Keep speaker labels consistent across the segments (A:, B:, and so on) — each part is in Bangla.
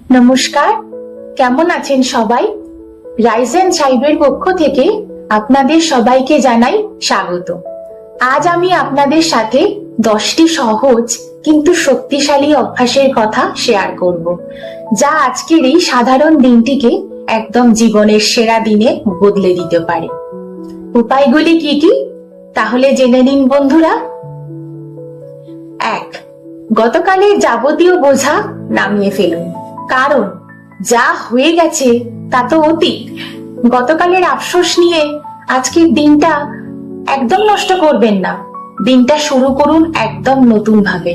A: নমস্কার, কেমন আছেন সবাই? রাইজ এন্ড শাইবের পক্ষ থেকে আপনাদের সবাইকে জানাই স্বাগত। আজ আমি আপনাদের সাথে 10টি সহজ কিন্তু শক্তিশালী অভ্যাসের কথা শেয়ার করব, যা আজকের এই সাধারণ দিনটিকে একদম জীবনের সেরা দিনে বদলে দিতে পারে। উপায়গুলি কি কি তাহলে জেনে নিন বন্ধুরা। 1. গতকালের যাবতীয় বোঝা নামিয়ে ফেলুন, কারণ যা হয়ে গেছে তা তো অতীত। গতকালের আফসোস নিয়ে আজকের দিনটা একদম নষ্ট করবেন না, দিনটা শুরু করুন একদম নতুন ভাবে।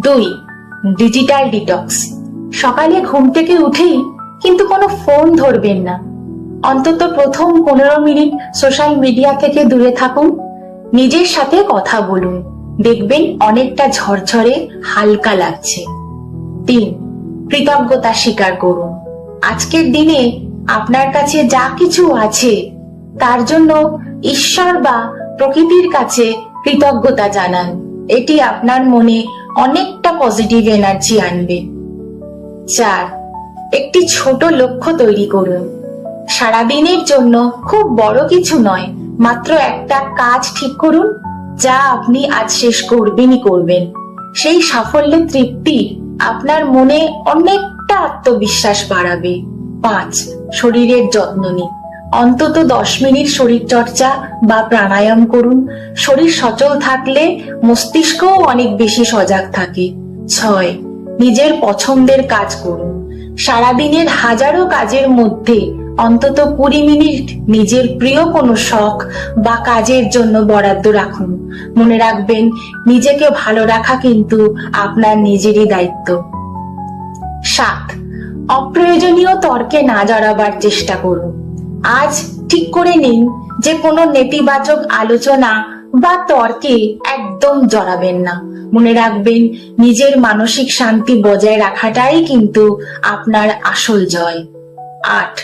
A: 2. Digital detox. সকালে ঘুম থেকে উঠেই কিন্তু কোনো ফোন ধরবেন না। অন্তত প্রথম 15 মিনিট সোশ্যাল মিডিয়া থেকে দূরে থাকুন, নিজের সাথে কথা বলুন, দেখবেন অনেকটা ঝরঝরে হালকা লাগছে। 3. কৃতজ্ঞতা স্বীকার করুন। আজকের দিনে আপনার কাছে যা কিছু আছে তার জন্য ঈশ্বর বা প্রকৃতির কাছে কৃতজ্ঞতা জানান। এটি আপনার মনে অনেকটা পজিটিভ এনার্জি আনবে। 4. একটি ছোট লক্ষ্য তৈরি করুন। সারাদিনের জন্য খুব বড় কিছু নয়, মাত্র একটা কাজ ঠিক করুন যা আপনি আজ শেষ করবেনই করবেন। সেই সাফল্যের তৃপ্তি আপনার মনে অনেকটা আত্মবিশ্বাস বাড়াবে। 5. শরীরের যত্ন নিন। অন্তত 10 মিনিট শরীর চর্চা বা প্রাণায়াম করুন। শরীর সচল থাকলে মস্তিষ্কও অনেক বেশি সজাগ থাকে। 6. নিজের পছন্দের কাজ করুন। সারাদিনের হাজারো কাজের মধ্যে অন্তত 20 মিনিট নিজের প্রিয় কোনো শখ বা কাজের জন্য বরাদ্দ রাখুন। মনে রাখবেন, নিজেকে ভালো রাখা কিন্তু আপনার নিজেরই দায়িত্ব। 7. অপ্রয়োজনীয় তর্কে না জড়াবার চেষ্টা করুন। আজ ঠিক করে নিন যে কোনো নেতিবাচক আলোচনা বা তর্কে একদম জড়াবেন না। মনে রাখবেন, নিজের মানসিক শান্তি বজায় রাখাটাই কিন্তু আপনার আসল জয়। 8.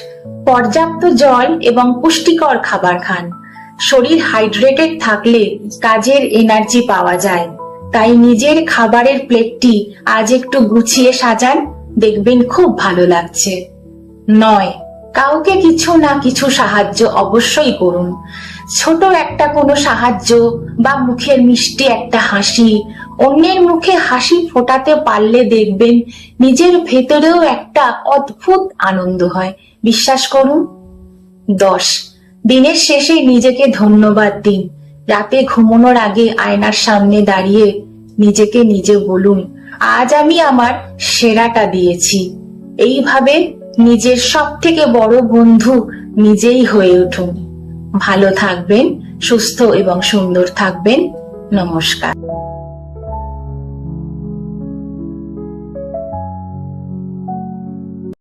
A: পর্যাপ্ত জল এবং পুষ্টিকর খাবার খান। শরীর হাইড্রেটেড থাকলে কাজের এনার্জি পাওয়া যায়, তাই নিজের খাবারের প্লেটটি আজ একটু গুছিয়ে সাজান, দেখবেন খুব ভালো লাগছে। 9. কাউকে কিছু না কিছু সাহায্য অবশ্যই করুন। ছোট একটা কোনো সাহায্য বা মুখের মিষ্টি একটা হাসি, অন্যের মুখে হাসি ফোটাতে পারলে দেখবেন নিজের ভেতরেও একটা অদ্ভুত আনন্দ হয়, বিশ্বাস করুন। 10. দিনের শেষে নিজেকে ধন্যবাদ দিন। রাতে ঘুমানোর আগে আয়নার সামনে দাঁড়িয়ে নিজেকে নিজে বলুন, আজ আমি আমার সেরাটা দিয়েছি। এইভাবে নিজের সব থেকে বড় বন্ধু নিজেই হয়ে উঠুন। ভালো থাকবেন, সুস্থ এবং সুন্দর থাকবেন। নমস্কার।